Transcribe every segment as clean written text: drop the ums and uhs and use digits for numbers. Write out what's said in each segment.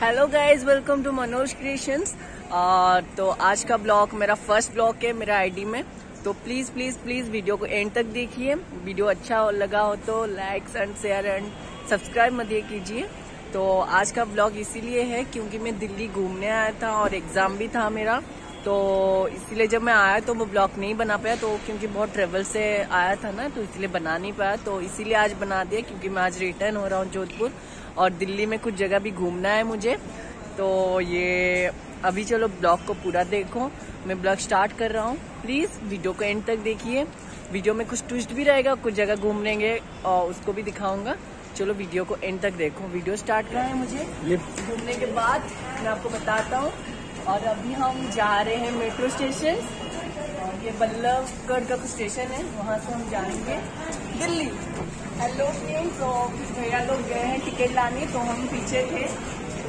Hello guys, welcome to Manoj creations. तो आज का ब्लॉग मेरा फर्स्ट ब्लॉग है मेरा आईडी में। तो प्लीज प्लीज प्लीज वीडियो को एंड तक देखिए। वीडियो अच्छा लगा हो तो like and share and subscribe मत कीजिए। तो आज का ब्लॉग इसीलिए है क्योंकि मैं दिल्ली घूमने आया था और एग्जाम भी था मेरा। तो इसीलिए जब मैं आया तो वो ब्लॉग नहीं बना पाया, तो क्योंकि बहुत ट्रेवल से आया था ना, तो इसलिए बना नहीं पाया। तो इसीलिए आज बना दिया क्योंकि मैं आज रिटर्न हो रहा हूँ जोधपुर और दिल्ली में कुछ जगह भी घूमना है मुझे। तो ये अभी चलो ब्लॉग को पूरा देखो। मैं ब्लॉग स्टार्ट कर रहा हूँ, प्लीज वीडियो को एंड तक देखिए। वीडियो में कुछ ट्विस्ट भी रहेगा, कुछ जगह घूम लेंगे और उसको भी दिखाऊंगा। चलो वीडियो को एंड तक देखो। वीडियो स्टार्ट करना है मुझे घूमने के बाद मैं आपको बताता हूँ। और अभी हम जा रहे हैं मेट्रो स्टेशन और ये बल्लभगढ़ का कुछ स्टेशन है, वहाँ से हम जाएंगे दिल्ली। हेलो फ्रेंड्स, तो कुछ भैया लोग गए हैं टिकट लाने, तो हम पीछे थे।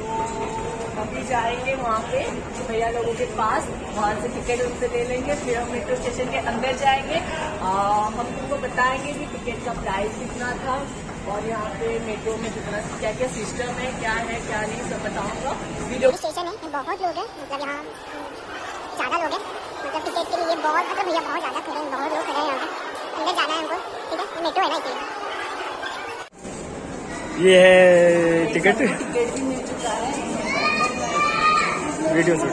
तो अभी जाएंगे वहाँ पे भैया लोगों के पास, वहाँ से टिकट उनसे ले लेंगे। फिर हम मेट्रो स्टेशन के अंदर जाएंगे। हम तुमको बताएंगे कि टिकट का प्राइस कितना था और यहाँ पे मेट्रो में कितना क्या क्या सिस्टम है, क्या नहीं, सब बताऊंगा। वीडियो स्टेशन है, बहुत लोग हैं, मतलब यहाँ ज़्यादा लोग हैं, मतलब टिकट के लिए बहुत, मतलब भैया बहुत ज़्यादा खड़े हैं, बहुत लोग खड़े हैं यहाँ पे। अंदर जाना है हमको, ठीक है, मेट्रो है ना इसलिए। ये है टिकट भी मिल चुका है। Video shoot.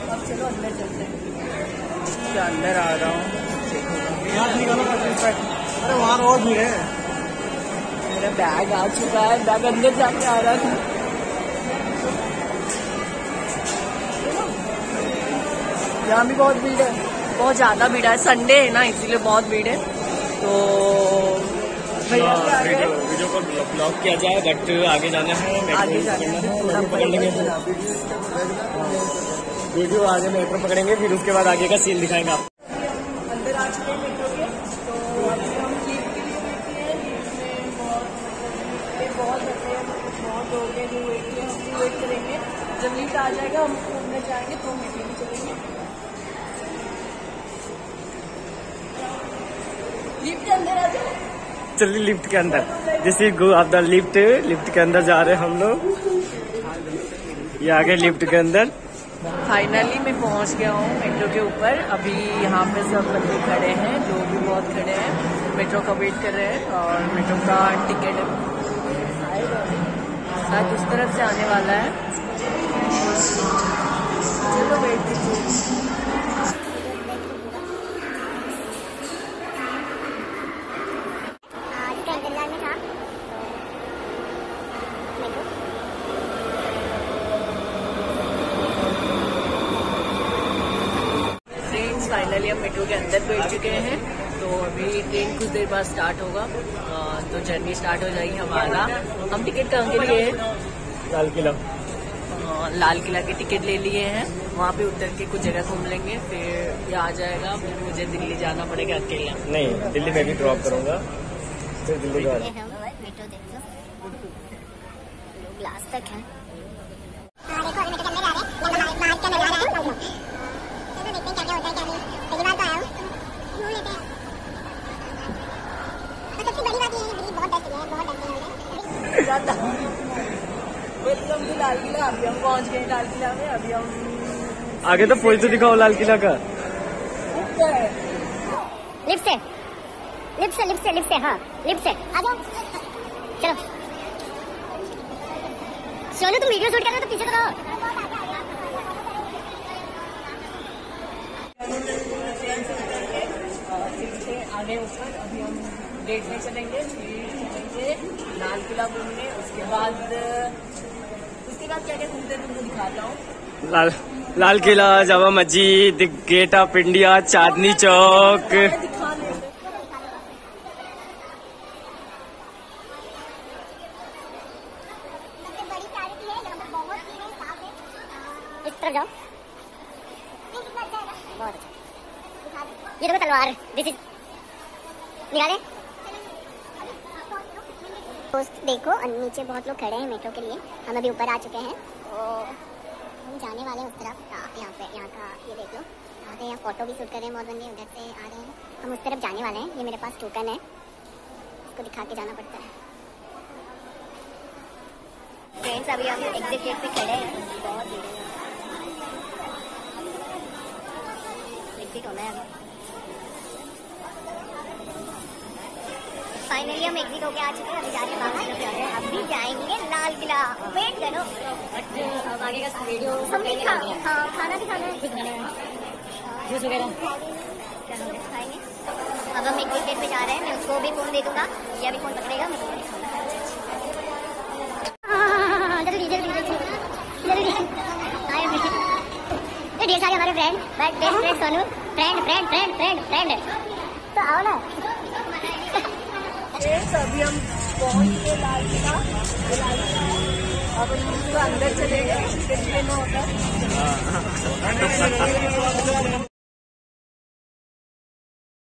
अब चलो अंदर चलते हैं। अंदर आ रहा हूँ। अरे वहाँ और भीड़ है। मेरा बैग आ चुका है, बैग अंदर जाके आ रहा था। यहाँ भी बहुत भीड़ है, बहुत ज्यादा भीड़ है। संडे है ना, इसीलिए बहुत भीड़ है। तो भैया वीडियो को ब्लॉक किया जाए, बट आगे जाना है, आगे जाना है, पकड़ लेंगे। वीडियो आगे मेट्रो पकड़ेंगे, फिर उसके बाद आगे का सीन दिखाएंगे आप। अंदर आ चुके हैं मेट्रो के। तो अभी हम लिफ्ट के लिए बैठे हैं। लिफ्ट में बहुत लोग हैं जो वेट किए, हम भी वेट करेंगे। जब लिफ्ट आ जाएगा हम घूमने जाएंगे तो मीटिंग में चलेंगे। लिफ्ट के अंदर आ जाओ। चलिए लिफ्ट के अंदर, जैसे गो आप द लिफ्ट के अंदर जा रहे हैं हम लोग। ये आगे लिफ्ट के अंदर। फाइनली मैं पहुंच गया हूँ मेट्रो के ऊपर। अभी यहाँ पे सब बंदे खड़े हैं, लोग भी बहुत खड़े हैं, मेट्रो का वेट कर रहे हैं। और मेट्रो का टिकट शायद उस तरफ से आने वाला है। चलो वेट कीजिए। फाइनली हम मेट्रो के अंदर बैठ चुके हैं। तो अभी ट्रेन कुछ देर बाद स्टार्ट होगा, तो जर्नी स्टार्ट हो जाएगी हमारा। हम टिकट कहाँ के लिए हैं? लाल किला। लाल किला के टिकट ले लिए हैं। वहाँ पे उतर के कुछ जगह घूम लेंगे, फिर ये आ जाएगा। फिर मुझे दिल्ली जाना पड़ेगा अकेला। नहीं, दिल्ली में भी ड्रॉप करूँगा, फिर दिल्ली का। मेट्रो देख लो, लोग लास्ट तक है। Welcome to Lal Qila. अभी हम पहुंच गए लाल किला में। अभी हम आगे तो पोज तो दिखाओ लाल किला का। लिफ्ट से हाँ, लिफ्ट से आ जाओ। चलो सोनू, तुम वीडियो शूट कर रहे हो तो पीछे तो रहो। आगे ऊपर अभी हम गेट में चलेंगे, फिर चलेंगे लाल किला घूमने। उसके बाद क्या क्या घूमते हैं तुमको दिखाता हूँ। Lal Qila, Jama Masjid, gate of India, Chandni Chowk. इस तरफ जाओ, बहुत अच्छा। ये देखो तलवार, दिस इज निकाले। दोस्त देखो, नीचे बहुत लोग खड़े हैं मेट्रो के लिए। हम अभी ऊपर आ चुके हैं, तो हम जाने वाले हैं उस तरफ। यहाँ का ये देख लो, यहाँ फोटो भी शूट कर रहे हैं बहुत बंदे, उधर से आ रहे हैं। हम उस तरफ जाने वाले हैं। ये मेरे पास टोकन है, को दिखा के जाना पड़ता है। फ्रेंड्स अभी हम एग्जिट गेट पे खड़े हैं, बहुत भीड़ है, एग्जिट होना है अभी। फाइनली हम एग्जिट होके आ चुके हैं, अभी जा रहे हैं बाहर, अभी जाएंगे लाल किला। वेट करो, अब आगे का वीडियो हम भी खाना भी खाना है, जूस वगैरह खाएंगे। अब हम एग्जिट गेट पे जा रहे हैं, मैं उसको भी फोन दे दूंगा, ये भी फोन पकड़ेगा, मैं जल्दी ढेर सारे हमारे friend, best friend Sonu, friend तो आओ ना। अभी हम पहुंच गए लाल किला, अब हम अंदर चले गए, टिकट लेना होता है।